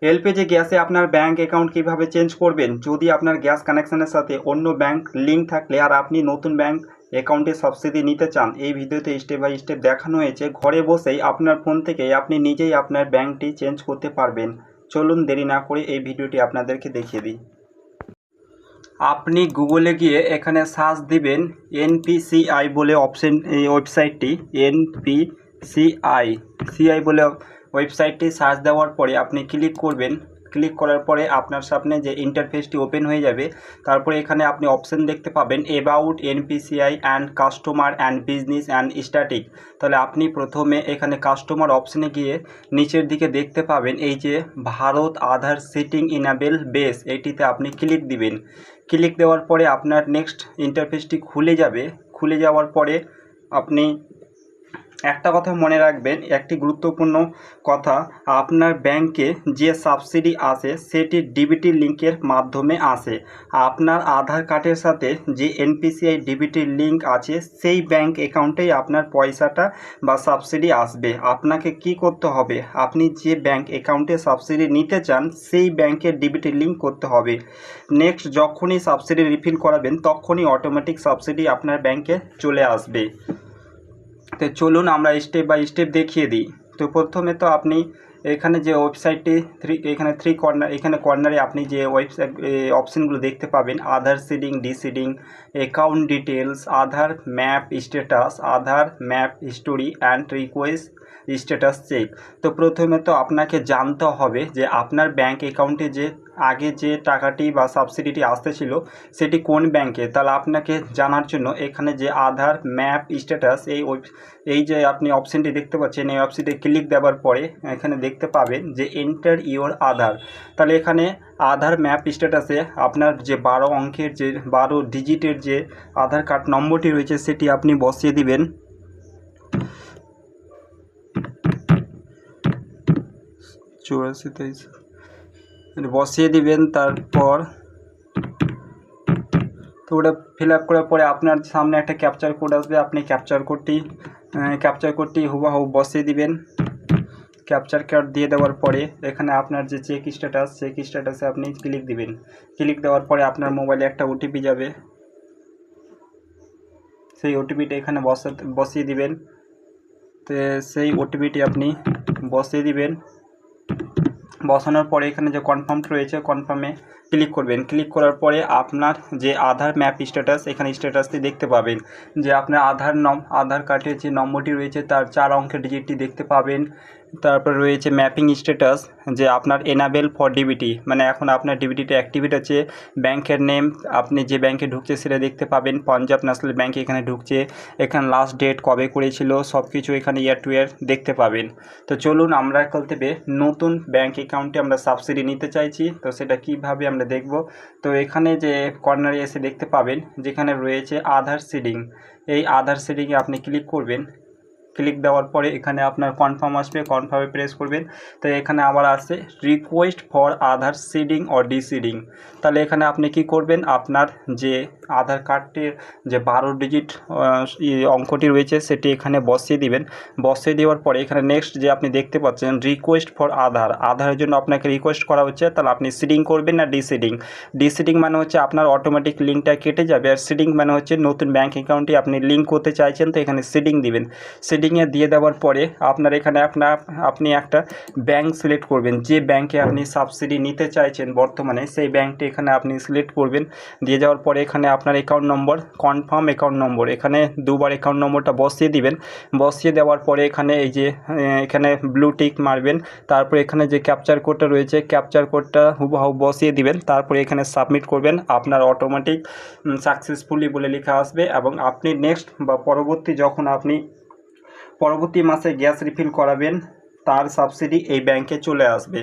LPG গ্যাসে আপনার bank account কিভাবে চেঞ্জ করবেন। যদি আপনার গ্যাস কানেকশনের সাথে অন্য ব্যাংক লিঙ্ক থাকলে আর আপনি নতুন ব্যাংক অ্যাকাউন্টে সাবসিডি নিতে চান, এই ভিডিওতে স্টেপ বাই স্টেপ দেখানো হয়েছে। ঘরে বসেই আপনার ফোন থেকে আপনি নিজেই আপনার ব্যাংকটি চেঞ্জ করতে পারবেন। চলুন দেরি না করে এই ভিডিওটি আপনাদেরকে দেখিয়ে দিই। আপনি গুগলে গিয়ে এখানে সার্চ দিবেন এনপিসিআই বলে অপশন, এই ওয়েবসাইটটি এনপিসিআই বলে ওয়েবসাইটটি সার্চ দেওয়ার পরে আপনি ক্লিক করবেন। ক্লিক করার পরে আপনার সামনে যে ইন্টারফেসটি ওপেন হয়ে যাবে, তারপরে এখানে আপনি অপশন দেখতে পাবেন about NPCI and customer and business and static. তাহলে আপনি প্রথমে এখানে কাস্টমার অপশনে গিয়ে নিচের দিকে দেখতে পাবেন এই যে ভারত আধার সিটিং ইনাবেল বেস, এইটিতে আপনি ক্লিক দিবেন। ক্লিক দেওয়ার পরে আপনার নেক্সট ইন্টারফেসটি খুলে যাবে। খুলে যাওয়ার পরে আপনি একটা কথা মনে রাখবেন, একটি গুরুত্বপূর্ণ কথা, আপনার ব্যাংকে যে সাবসিডি আসে সেটি ডিবিটি লিঙ্কের মাধ্যমে আসে। আপনার আধার কার্ডের সাথে যে এনপিসিআই ডিবিটি লিঙ্ক আছে সেই ব্যাংক অ্যাকাউন্টেই আপনার পয়সাটা বা সাবসিডি আসবে। আপনাকে কি করতে হবে, আপনি যে ব্যাংক অ্যাকাউন্টে সাবসিডি নিতে চান সেই ব্যাংকের ডিবিটি লিঙ্ক করতে হবে। নেক্সট যখনই সাবসিডি রিফিল করাবেন তখনই অটোমেটিক সাবসিডি আপনার ব্যাংকে চলে আসবে। তো চলুন আমরা স্টেপ বাই স্টেপ দেখিয়ে দিই। তো প্রথমে তো আপনি এখানে যে ওয়েবসাইটটি এখানে এখানে কর্নারে আপনি যে ওয়েবসাইট অপশানগুলো দেখতে পাবেন, Aadhaar seeding, deseeding, account details, Aadhaar map status, Aadhaar map history and request status check. তো প্রথমে তো আপনাকে জানতে হবে যে আপনার ব্যাংক অ্যাকাউন্টে যে আগে যে টাকাটি বা সাবসিডিটি আসতেছিল সেটি কোন ব্যাংকে। তাহলে আপনাকে জানার জন্য এখানে যে আধার ম্যাপ স্ট্যাটাস এই যে আপনি অপশানটি দেখতে পাচ্ছেন, এই অপশানটি ক্লিক দেওয়ার পরে এখানে দেখতে পাবেন যে এন্টার ইওর আধার। তাহলে এখানে আধার ম্যাপ স্ট্যাটাসে আপনার যে 12 অঙ্কের যে 12 ডিজিটের যে আধার কার্ড নম্বরটি রয়েছে সেটি আপনি বসিয়ে দিবেন। বসিয়ে দিবেন। তারপর তো ওটা ফিল আপ করার পরে আপনার সামনে একটা ক্যাপচার কোড আসবে, আপনি ক্যাপচার কোডটি হুবহু বসিয়ে দিবেন। ক্যাপচার কোড দিয়ে দেওয়ার পরে এখানে আপনার যে চেক স্ট্যাটাসে আপনি ক্লিক দিবেন। ক্লিক দেওয়ার পরে আপনার মোবাইলে একটা ওটিপি যাবে, সেই ওটিপিটা এখানে বসিয়ে দিবেন। তো সেই ওটিপিটি আপনি বসিয়ে দিবেন। বসানোর পরে এখানে যে কনফার্মটা রয়েছে কনফার্মে ক্লিক করবেন। ক্লিক করার পরে আপনার যে আধার ম্যাপ স্ট্যাটাস, এখানে স্ট্যাটাসটি দেখতে পাবেন যে আপনার আধার কার্ডের যে নম্বরটি রয়েছে তার 4 অঙ্কের ডিজিটটি দেখতে পাবেন। তারপর রয়েছে ম্যাপিং স্ট্যাটাস, যে আপনার এনাবেল ফর ডিবিটি, মানে এখন আপনার ডিবিটিটা অ্যাক্টিভেট আছে। ব্যাংকের নেম, আপনি যে ব্যাংকে ঢুকছে সেটা দেখতে পাবেন, পাঞ্জাব ন্যাশনাল ব্যাংক এখানে ঢুকছে। এখানে লাস্ট ডেট কবে করেছিল সব কিছু এখানে ইয়ার টু ইয়ার দেখতে পাবেন। তো চলুন আমরা কাল থেকে নতুন ব্যাংক অ্যাকাউন্টে আমরা সাবসিডি নিতে চাইছি, তো সেটা কিভাবে আমরা দেখব। তো এখানে যে কর্নারে এসে দেখতে পাবেন যেখানে রয়েছে আধার সিডিং, এই আধার সিডিংয়ে আপনি ক্লিক করবেন। ক্লিক দেওয়ার পরে এখানে আপনার কনফার্ম আসবে, কনফার্মে প্রেস করবেন। তো এখানে আবার আসে request for Aadhaar seeding or deseeding. তাহলে এখানে আপনি কি করবেন, আপনার যে আধার কার্ডটির যে 12 ডিজিট অঙ্কটি রয়েছে সেটি এখানে বসিয়ে দিবেন। বসিয়ে দেওয়ার পরে এখানে নেক্সট যে আপনি দেখতে পাচ্ছেন রিকোয়েস্ট ফর আধারের জন্য আপনাকে রিকোয়েস্ট করা হচ্ছে, তাহলে আপনি সিডিং করবেন না ডিসিডিং মানে হচ্ছে আপনার অটোমেটিক লিঙ্কটা কেটে যাবে, আর সিডিং মানে হচ্ছে নতুন ব্যাঙ্ক অ্যাকাউন্টে আপনি লিঙ্ক করতে চাইছেন, তো এখানে সিডিং দিবেন। সিডিংয়ে দিয়ে দেওয়ার পরে আপনার এখানে আপনি একটা ব্যাংক সিলেক্ট করবেন, যে ব্যাংকে আপনি সাবসিডি নিতে চাইছেন বর্তমানে সেই ব্যাংকটি এখানে আপনি সিলেক্ট করবেন। দিয়ে যাওয়ার পরে এখানে আপনার account number, confirm account number, এখানে দুবার অ্যাকাউন্ট নম্বরটা বসিয়ে দিবেন। বসিয়ে দেওয়ার পরে এখানে এই যে এখানে ব্লু টিক মারবেন। তারপরে এখানে যে ক্যাপচার কোডটা রয়েছে ক্যাপচার কোডটা হুবহু বসিয়ে দিবেন। তারপরে এখানে সাবমিট করবেন, আপনার অটোমেটিক সাকসেসফুলি বলে লেখা আসবে। এবং আপনি নেক্সট বা পরবর্তী মাসে গ্যাস রিফিল করাবেন, তার সাবসিডি এই ব্যাংকে চলে আসবে।